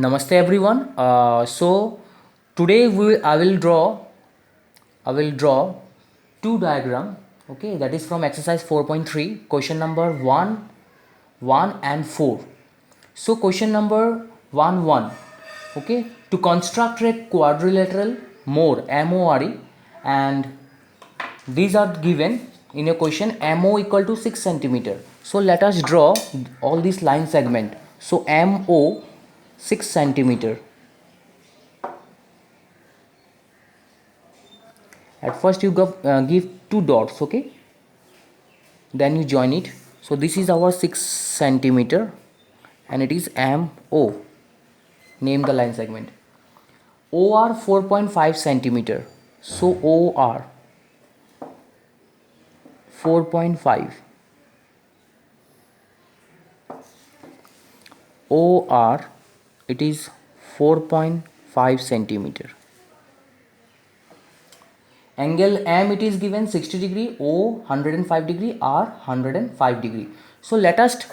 Namaste everyone. So today I will draw two diagram. Okay, that is from exercise 4.3, question number 1, 1 and 4. So question number 1, 1. Okay, to construct a quadrilateral more MORE, and these are given in a question MO equal to 6 centimeter. So let us draw all these line segment. So MO 6 centimeter. At first you give two dots, okay, then you join it. So this is our 6 centimeter and it is MO. Name the line segment. OR 4.5 centimeter. So OR 4.5. OR it is 4.5 centimeter. Angle M it is given 60 degree, O 105 degree, R 105 degree. So let us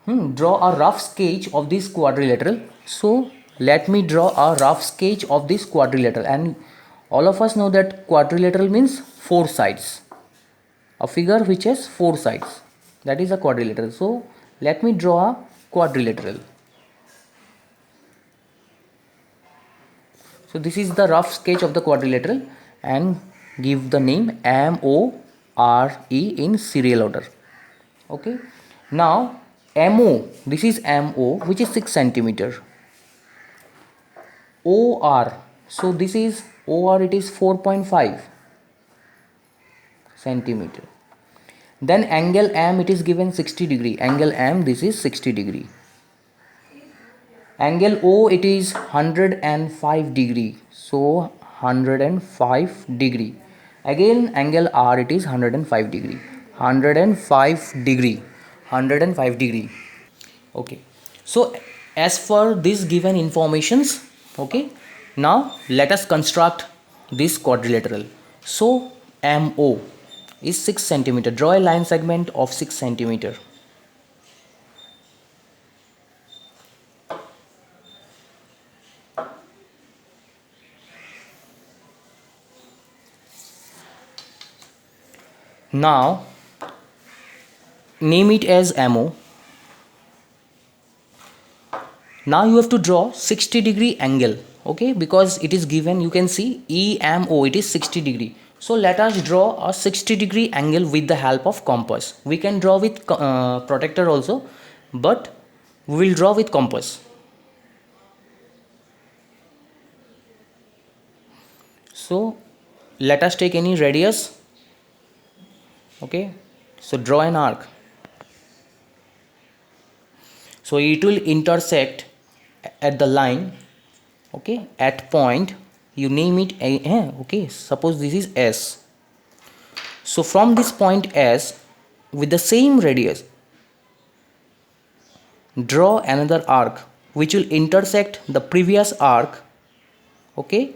draw a rough sketch of this quadrilateral. So let me draw a rough sketch of this quadrilateral, and all of us know that quadrilateral means four sides. A figure which has four sides, that is a quadrilateral. So let me draw a quadrilateral. So this is the rough sketch of the quadrilateral and give the name MORE in serial order. Okay. Now MO, this is MO which is 6 centimeter. OR, so this is OR, it is 4.5 centimeter. Then angle M it is given 60 degree. Angle M, this is 60 degree. Angle O it is 105 degree. So 105 degree. Again angle R it is 105 degree. 105 degree. 105 degree. Okay. So as for this given informations, okay, now let us construct this quadrilateral. So MO is 6 centimeter. Draw a line segment of 6 centimeter. Now name it as MO. Now you have to draw 60 degree angle, okay, because it is given, you can see EMO, it is 60 degree. So let us draw a 60 degree angle with the help of compass. We can draw with protractor also, but we will draw with compass. So let us take any radius, okay, so draw an arc. So it will intersect at the line, okay, at point, you name it A, okay, suppose this is S. So from this point S, with the same radius, draw another arc which will intersect the previous arc, okay,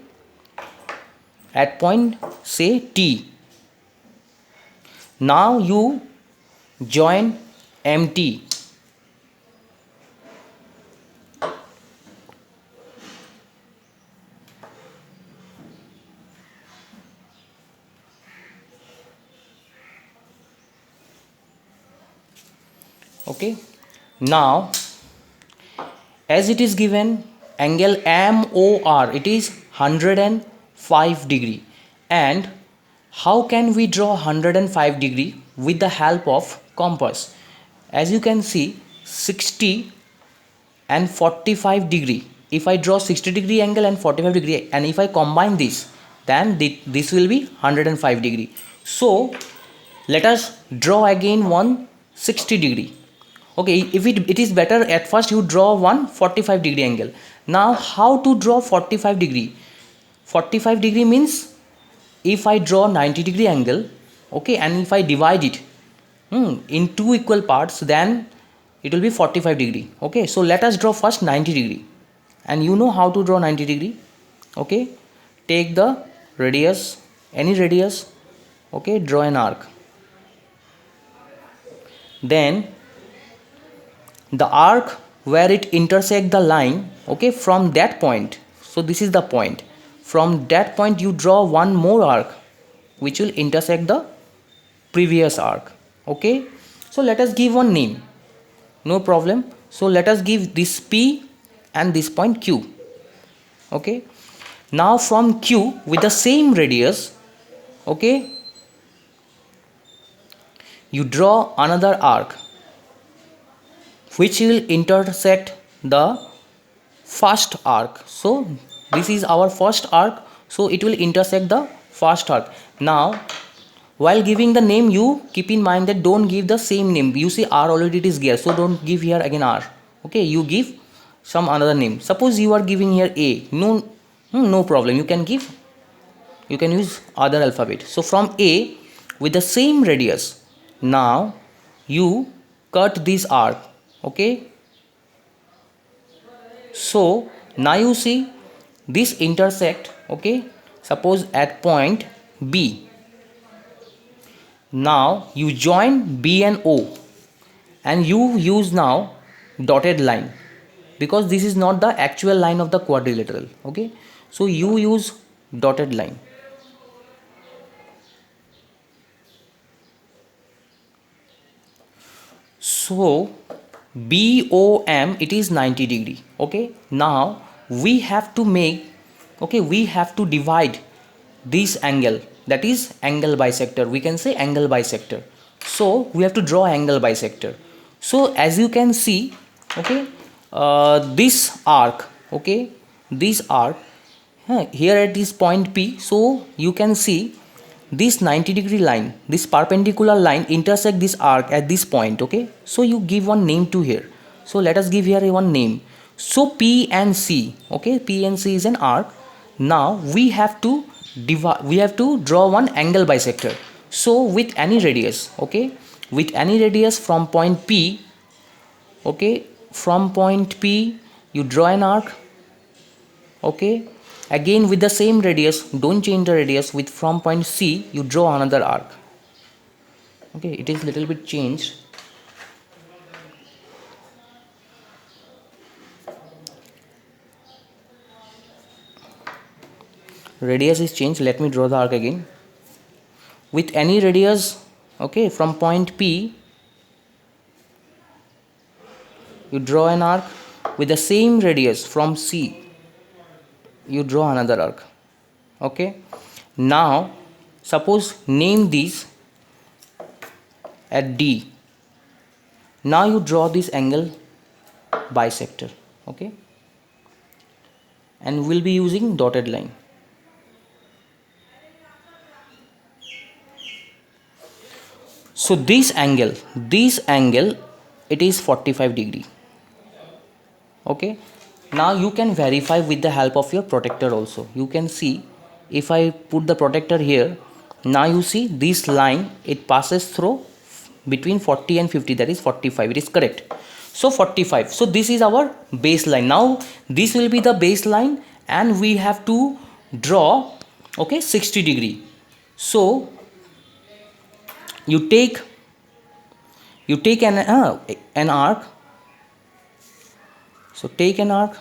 at point say T. Now you join MT. Okay, now as it is given angle MOR, it is 105 degree, and how can we draw 105 degree with the help of compass? As you can see 60 and 45 degree, if I draw 60 degree angle and 45 degree, and if I combine this, then this will be 105 degree. So let us draw again 160 degree. Okay, if it is better at first you draw 145 degree angle. Now how to draw 45 degree? 45 degree means if I draw 90 degree angle, okay, and if I divide it in two equal parts, then it will be 45 degree. Okay, so let us draw first 90 degree, and you know how to draw 90 degree. Okay, take the radius, any radius, okay, draw an arc. Then the arc where it intersect the line, Okay, from that point, so this is the point, from that point you draw one more arc which will intersect the previous arc. Okay, so let us give one name, no problem. So let us give this P and this point Q. Okay, now from Q with the same radius, okay, you draw another arc which will intersect the first arc. So this is our first arc, so it will intersect the first arc. Now while giving the name, you keep in mind that don't give the same name. You see R already it is here, so don't give here again R. Okay, you give some another name. Suppose you are giving here A, no problem, you can give, you can use other alphabet. So from A with the same radius, now you cut this arc. Okay, so now you see this intersect. Okay, suppose at point B. Now you join B and O and you use now dotted line, because this is not the actual line of the quadrilateral. Okay, so you use dotted line. So BOM, it is 90 degree. Okay, now we have to make, okay, we have to divide this angle, that is angle bisector, we can say angle bisector. So we have to draw angle bisector. So as you can see, okay, this arc, okay, this arc here at this point P, so you can see this 90-degree line, this perpendicular line intersect this arc at this point. Okay, so you give one name to here. So let us give here one name. So P and C, okay, P and C is an arc. Now we have to divide, we have to draw one angle bisector. So with any radius, okay, with any radius from point P, okay, from point P you draw an arc. Okay, again with the same radius, don't change the radius, with from point C you draw another arc. Okay, it is little bit changed. Radius is changed. Let me draw the arc again. With any radius, okay, from point P you draw an arc. With the same radius from C you draw another arc. Okay, now suppose name this at D. Now you draw this angle bisector. Okay, and we'll be using dotted line. So this angle, it is 45 degree. Okay, now you can verify with the help of your protractor also. You can see, if I put the protractor here, now you see this line, it passes through between 40 and 50, that is 45, it is correct. So 45, so this is our baseline. Now this will be the baseline and we have to draw, okay, 60 degree. So you take an arc. So take an arc,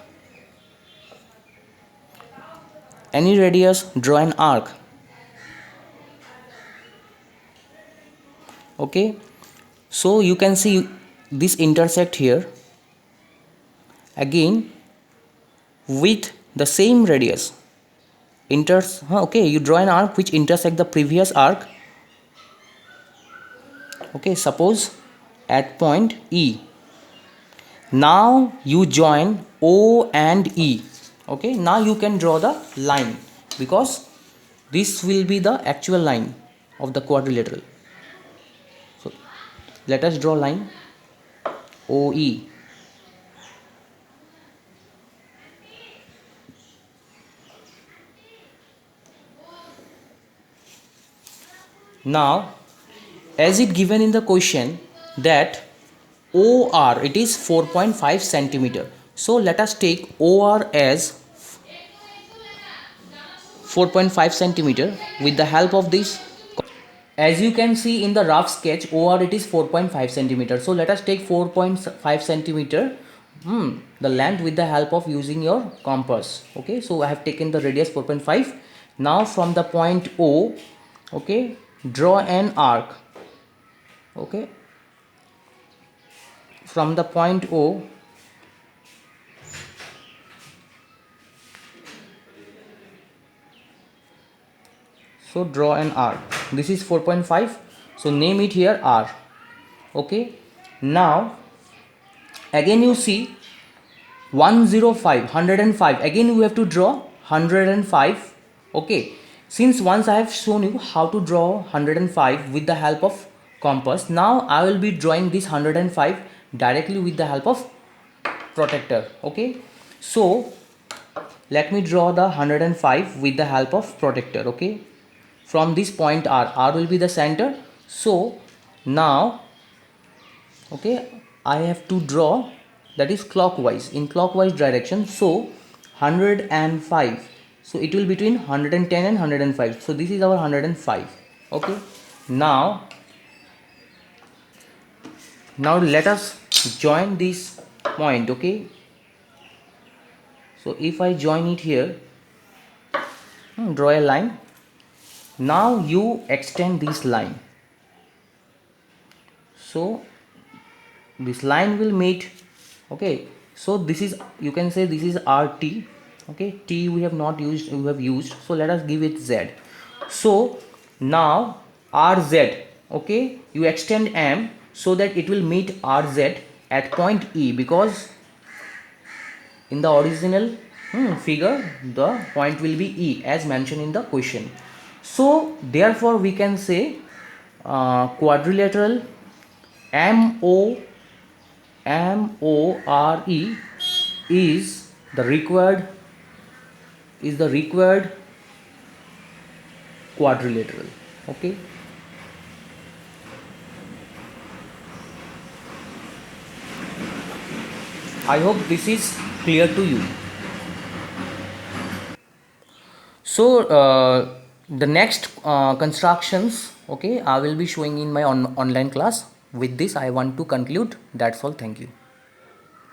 any radius, draw an arc. Okay, so you can see this intersect here. Again with the same radius, okay, you draw an arc which intersect the previous arc. Okay, suppose at point E. Now you join O and E. Okay, now you can draw the line, because this will be the actual line of the quadrilateral. So let us draw line OE. Now as it given in the question that OR, it is 4.5 centimeter. So let us take OR as 4.5 centimeter with the help of this. As you can see in the rough sketch, OR it is 4.5 centimeter. So let us take 4.5 centimeter the length with the help of using your compass. Okay, so I have taken the radius 4.5. Now from the point O, okay, draw an arc. Okay, from the point O, so draw an arc. This is 4.5, so name it here R. Okay, now again you see 105, 105, again we have to draw 105. Okay, since once I have shown you how to draw 105 with the help of compass, now I will be drawing this 105 directly with the help of protractor. Okay, so let me draw the 105 with the help of protractor. Okay, from this point R will be the center. So now, okay, I have to draw, that is clockwise, in clockwise direction. So 105, so it will be between 110 and 105. So this is our 105. Okay, now let us join this point. Okay, so if I join it here, draw a line. Now you extend this line, so this line will meet. Okay, so this is, you can say this is RT. Okay, T we have not used, we have used, so let us give it Z. So now RZ, okay, you extend M so that it will meet RZ at point E, because in the original figure the point will be E as mentioned in the question. So therefore we can say quadrilateral MORE is the required quadrilateral. Okay, I hope this is clear to you. So the next constructions, okay, I will be showing in my online class. With this I want to conclude. That's all. Thank you.